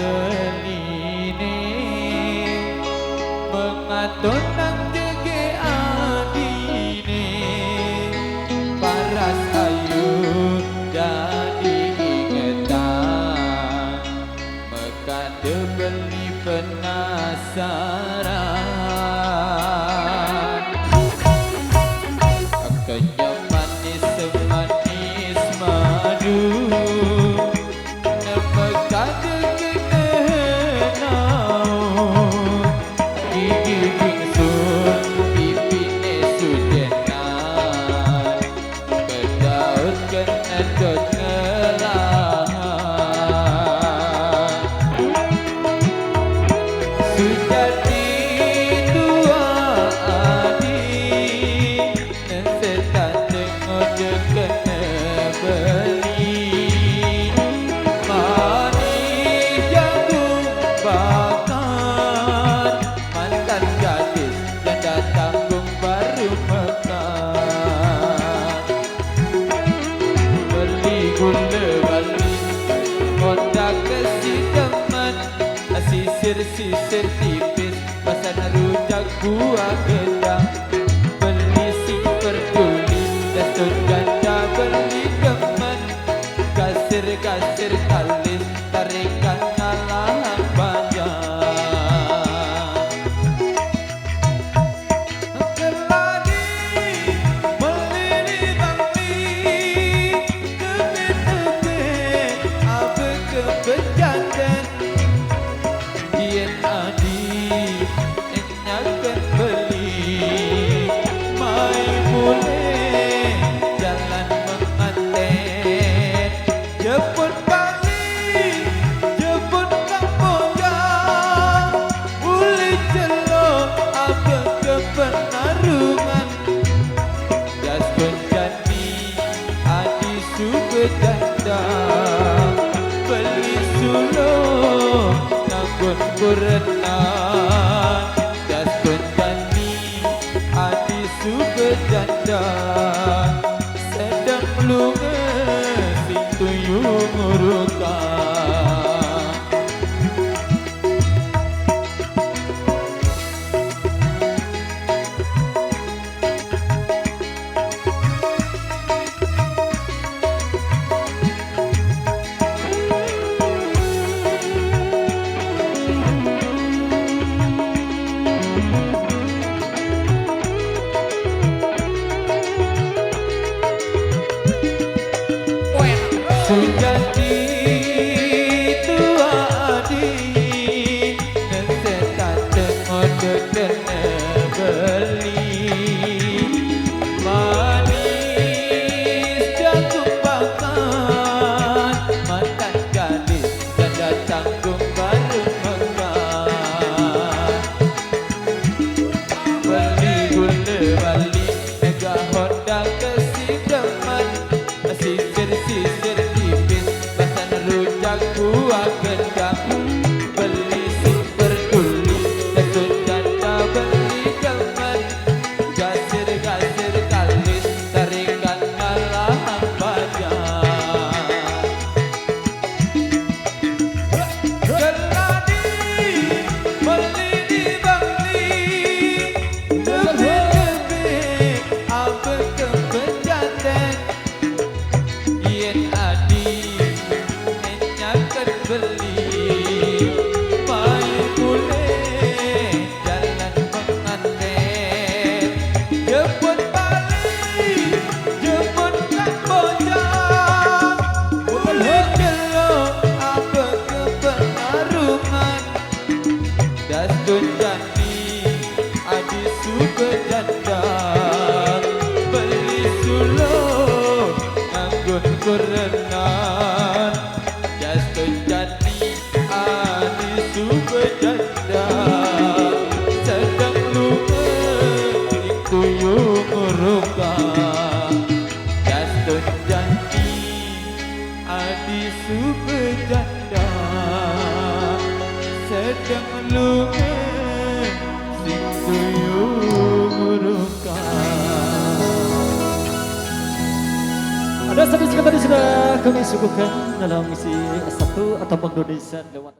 beline mengatur nang jege adine paras ayu jadi ingetan mekade beli penasaran kenyang manis semanis madu nemekade kenenau gigi bingsun pipine sudenan kedaut kenedot ngelahan sujati tua adi nesetan tengok kena beli manis jagung bakar mantan gadis yang datang baru makan beli gula bali kondak kesidaman sisir-sisir tipis pasan rujak buah gedang beli super tulis dasar ganda beli geman kasir-kasir kalis tarikan ngalahan banyak keladi melini bangli kebe-kebe abe kebejantan Yen adi enyakan beli mai boleh jalan menganten jemput balik jemput kampung boleh celok apa kepenarungan jas penjani adi suka janda beli sulung berenang jas penjani adi subejanda sedang lunga sing tuyung ngurukan sujati tua adi nesetan tengok kena beli manis jagung bakar mantan gadis yang datang baru makan beli gula bali mega honda kesidaman sisir-sisir buah gendang beli super tulis dasar janda beli geman gasir-gasir kalis tarikan ngalahan banyak keladi beli di bangli kebe-kebe abe kebejantan yen adi beli mai boleh jalan pengantin jemput balik jemput kampung boleh celok apa kepenarungan das tunjani adi suka janda beli sulung nganggun berenang jas tunjani adi subejanda sedang lunga ikuyung ngurukan jas tunjani adi subejanda sedang lunga ikuyung ngurukan. Ada statistik tadi sudah kami suguhkan dalam misi S1 ataupun Indonesia lewat